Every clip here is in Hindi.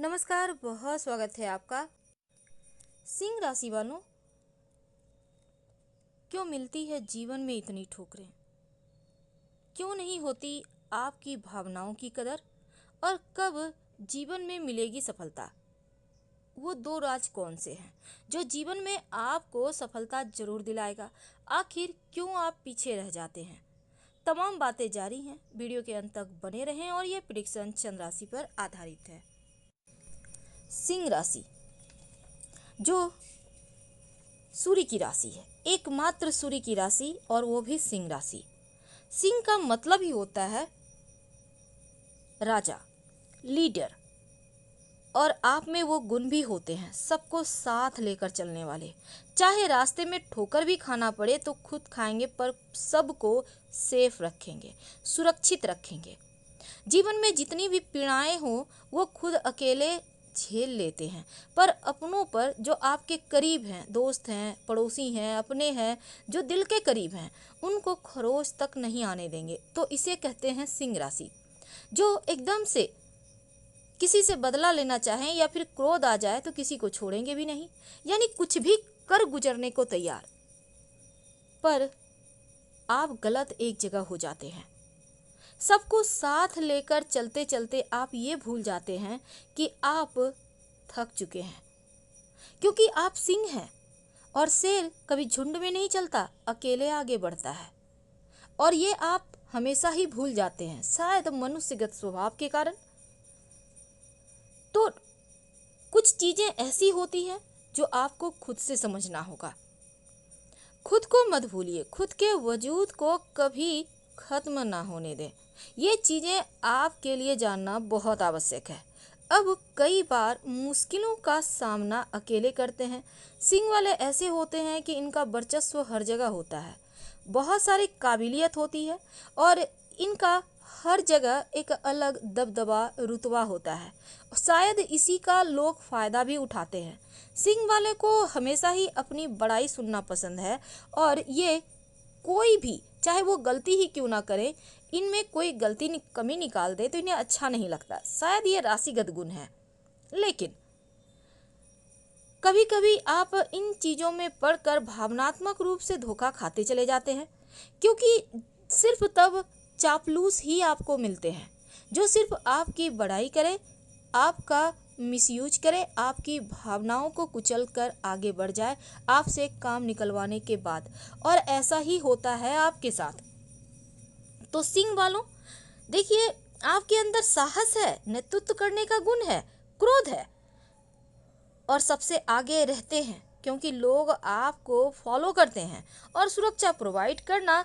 नमस्कार, बहुत स्वागत है आपका। सिंह राशि वालों, क्यों मिलती है जीवन में इतनी ठोकरें? क्यों नहीं होती आपकी भावनाओं की कदर? और कब जीवन में मिलेगी सफलता? वो दो राज कौन से हैं जो जीवन में आपको सफलता जरूर दिलाएगा? आखिर क्यों आप पीछे रह जाते हैं? तमाम बातें जारी हैं, वीडियो के अंत तक बने रहें। और ये प्रेडिक्शन चंद्र राशि पर आधारित है। सिंह राशि जो सूर्य की राशि है, एकमात्र सूर्य की राशि, और वो भी सिंह राशि। सिंह का मतलब ही होता है राजा, लीडर, और आप में वो गुण भी होते हैं, सबको साथ लेकर चलने वाले। चाहे रास्ते में ठोकर भी खाना पड़े तो खुद खाएंगे, पर सबको सेफ रखेंगे, सुरक्षित रखेंगे। जीवन में जितनी भी पीड़ाएं हो वो खुद अकेले झेल लेते हैं, पर अपनों पर, जो आपके करीब हैं, दोस्त हैं, पड़ोसी हैं, अपने हैं, जो दिल के करीब हैं, उनको खरोच तक नहीं आने देंगे। तो इसे कहते हैं सिंह राशि। जो एकदम से किसी से बदला लेना चाहें या फिर क्रोध आ जाए तो किसी को छोड़ेंगे भी नहीं, यानी कुछ भी कर गुजरने को तैयार। पर आप गलत एक जगह हो जाते हैं। सबको साथ लेकर चलते चलते आप ये भूल जाते हैं कि आप थक चुके हैं, क्योंकि आप सिंह हैं और शेर कभी झुंड में नहीं चलता, अकेले आगे बढ़ता है। और ये आप हमेशा ही भूल जाते हैं, शायद मनुष्यगत स्वभाव के कारण। तो कुछ चीजें ऐसी होती हैं जो आपको खुद से समझना होगा। खुद को मत भूलिए, खुद के वजूद को कभी खत्म ना होने दें। ये चीज़ें आपके लिए जानना बहुत आवश्यक है। अब कई बार मुश्किलों का सामना अकेले करते हैं। सिंह वाले ऐसे होते हैं कि इनका वर्चस्व हर जगह होता है, बहुत सारी काबिलियत होती है और इनका हर जगह एक अलग दबदबा रुतबा होता है। शायद इसी का लोग फ़ायदा भी उठाते हैं। सिंह वाले को हमेशा ही अपनी बड़ाई सुनना पसंद है, और ये कोई भी, चाहे वो गलती ही क्यों ना करे, इनमें कोई गलती कमी निकाल दे तो इन्हें अच्छा नहीं लगता। शायद ये राशिगत गुण है। लेकिन कभी कभी आप इन चीज़ों में पढ़कर भावनात्मक रूप से धोखा खाते चले जाते हैं, क्योंकि सिर्फ तब चापलूस ही आपको मिलते हैं जो सिर्फ आपकी बड़ाई करे, आपका मिसयूज करे, आपकी भावनाओं को कुचल कर आगे बढ़ जाए आपसे काम निकलवाने के बाद। और ऐसा ही होता है आपके साथ। तो सिंह वालों, देखिए, आपके अंदर साहस है, नेतृत्व करने का गुण है, क्रोध है, और सबसे आगे रहते हैं, क्योंकि लोग आपको फॉलो करते हैं। और सुरक्षा प्रोवाइड करना,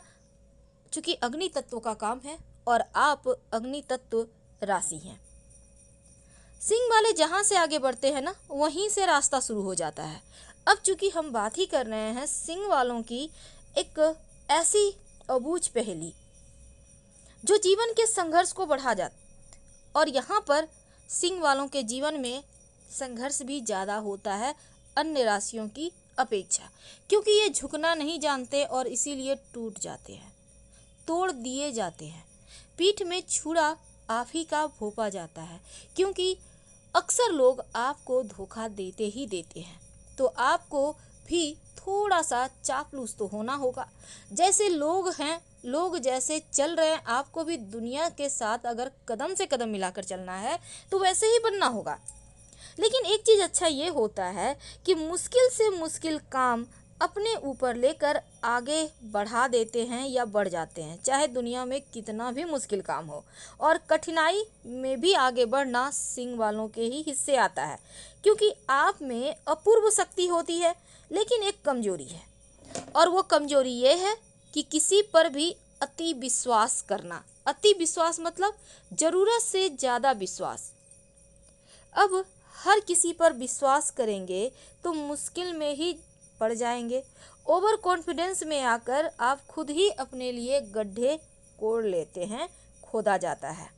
चूंकि अग्नि तत्व का काम है और आप अग्नि तत्व राशि हैं। सिंह वाले जहां से आगे बढ़ते हैं ना, वहीं से रास्ता शुरू हो जाता है। अब चूंकि हम बात ही कर रहे हैं सिंह वालों की, एक ऐसी अबूझ पहेली जो जीवन के संघर्ष को बढ़ा जाता, और यहाँ पर सिंह वालों के जीवन में संघर्ष भी ज़्यादा होता है अन्य राशियों की अपेक्षा, क्योंकि ये झुकना नहीं जानते और इसीलिए टूट जाते हैं, तोड़ दिए जाते हैं। पीठ में छुरा आप ही का भोंपा जाता है, क्योंकि अक्सर लोग आपको धोखा देते ही देते हैं। तो आपको भी थोड़ा सा चापलूस तो होना होगा। जैसे लोग हैं, लोग जैसे चल रहे हैं, आपको भी दुनिया के साथ अगर कदम से कदम मिलाकर चलना है तो वैसे ही बनना होगा। लेकिन एक चीज़ अच्छा ये होता है कि मुश्किल से मुश्किल काम अपने ऊपर लेकर आगे बढ़ा देते हैं या बढ़ जाते हैं, चाहे दुनिया में कितना भी मुश्किल काम हो। और कठिनाई में भी आगे बढ़ना सिंह वालों के ही हिस्से आता है, क्योंकि आप में अपूर्व शक्ति होती है, लेकिन एक कमजोरी है। और वो कमजोरी ये है कि किसी पर भी अति विश्वास करना। अति विश्वास मतलब ज़रूरत से ज़्यादा विश्वास। अब हर किसी पर विश्वास करेंगे तो मुश्किल में ही पड़ जाएंगे। ओवर कॉन्फिडेंस में आकर आप खुद ही अपने लिए गड्ढे कोड़ लेते हैं, खोदा जाता है।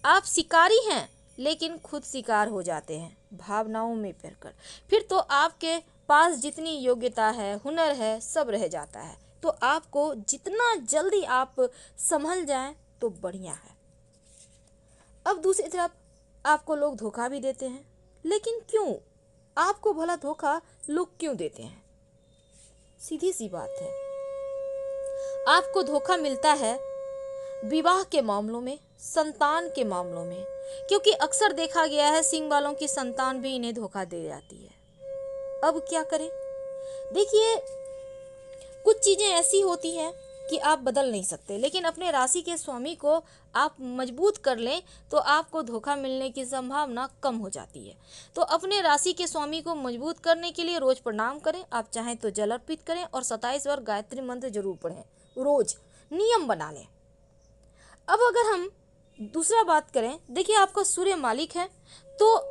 आप शिकारी हैं लेकिन खुद शिकार हो जाते हैं भावनाओं में पड़कर। फिर तो आपके पास जितनी योग्यता है, हुनर है, सब रह जाता है। तो आपको जितना जल्दी आप संभल जाएं तो बढ़िया है। अब दूसरी तरफ आपको लोग धोखा भी देते हैं, लेकिन क्यों? आपको भला धोखा लोग क्यों देते हैं? सीधी सी बात है, आपको धोखा मिलता है विवाह के मामलों में, संतान के मामलों में, क्योंकि अक्सर देखा गया है सिंह वालों की संतान भी इन्हें धोखा दे जाती है। अब क्या करें? देखिए, कुछ चीजें ऐसी होती हैं कि आप बदल नहीं सकते, लेकिन अपने राशि के स्वामी को आप मजबूत कर लें तो आपको धोखा मिलने की संभावना कम हो जाती है। तो अपने राशि के स्वामी को मजबूत करने के लिए रोज प्रणाम करें, आप चाहें तो जल अर्पित करें और 27 बार गायत्री मंत्र जरूर पढ़ें, रोज नियम बना लें। अब अगर हम दूसरा बात करें, देखिए आपका सूर्य मालिक है, तो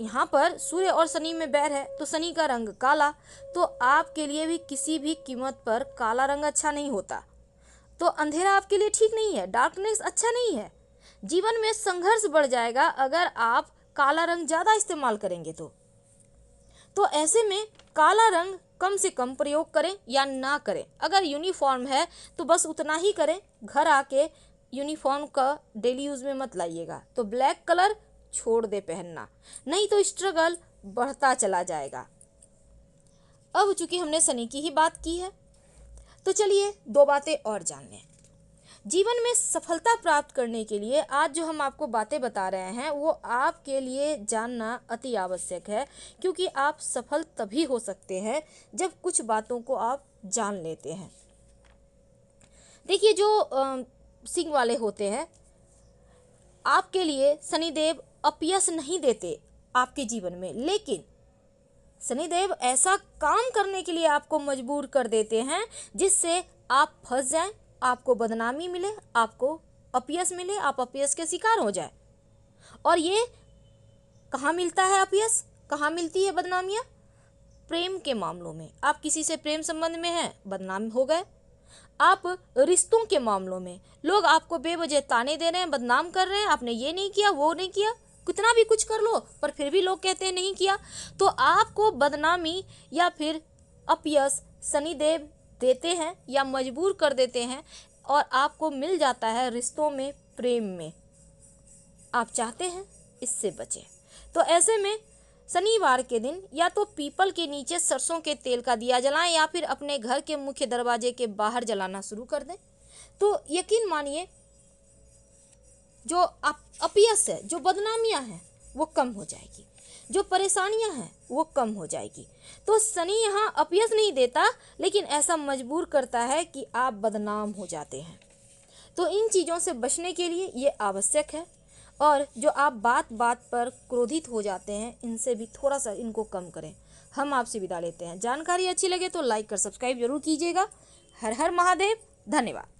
यहाँ पर सूर्य और शनि में बैर है, तो शनि का रंग काला, तो आपके लिए भी किसी भी कीमत पर काला रंग अच्छा नहीं होता। तो अंधेरा आपके लिए ठीक नहीं है, डार्कनेस अच्छा नहीं है। जीवन में संघर्ष बढ़ जाएगा अगर आप काला रंग ज़्यादा इस्तेमाल करेंगे तो ऐसे में काला रंग कम से कम प्रयोग करें या ना करें। अगर यूनिफॉर्म है तो बस उतना ही करें, घर आके यूनिफॉर्म का डेली यूज़ में मत लाइएगा। तो ब्लैक कलर छोड़ दे पहनना, नहीं तो स्ट्रगल बढ़ता चला जाएगा। अब चूंकि हमने शनि की ही बात की है, तो चलिए 2 बातें और जान लें। जीवन में सफलता प्राप्त करने के लिए आज जो हम आपको बातें बता रहे हैं वो आपके लिए जानना अति आवश्यक है, क्योंकि आप सफल तभी हो सकते हैं जब कुछ बातों को आप जान लेते हैं। देखिए, जो सिंह वाले होते हैं, आपके लिए शनिदेव अपयश नहीं देते आपके जीवन में, लेकिन शनिदेव ऐसा काम करने के लिए आपको मजबूर कर देते हैं जिससे आप फंस जाएं, आपको बदनामी मिले, आपको अपयश मिले, आप अपयश के शिकार हो जाए। और ये कहाँ मिलता है अपयश, कहाँ मिलती है बदनामियाँ? प्रेम के मामलों में। आप किसी से प्रेम संबंध में हैं, बदनाम हो गए। आप रिश्तों के मामलों में, लोग आपको बेवजह ताने दे रहे हैं, बदनाम कर रहे हैं, आपने ये नहीं किया, वो नहीं किया, कितना भी कुछ कर लो पर फिर भी लोग कहते हैं नहीं किया। तो आपको बदनामी या फिर अपयश शनिदेव देते हैं या मजबूर कर देते हैं और आपको मिल जाता है रिश्तों में, प्रेम में। आप चाहते हैं इससे बचें, तो ऐसे में शनिवार के दिन या तो पीपल के नीचे सरसों के तेल का दिया जलाएं या फिर अपने घर के मुख्य दरवाजे के बाहर जलाना शुरू कर दें। तो यकीन मानिए, जो अपयश है, जो बदनामियां हैं, वो कम हो जाएगी, जो परेशानियां हैं वो कम हो जाएगी। तो शनि यहाँ अपयश नहीं देता, लेकिन ऐसा मजबूर करता है कि आप बदनाम हो जाते हैं। तो इन चीज़ों से बचने के लिए ये आवश्यक है। और जो आप बात बात पर क्रोधित हो जाते हैं, इनसे भी थोड़ा सा इनको कम करें। हम आपसे विदा लेते हैं। जानकारी अच्छी लगे तो लाइक कर सब्सक्राइब जरूर कीजिएगा। हर हर महादेव। धन्यवाद।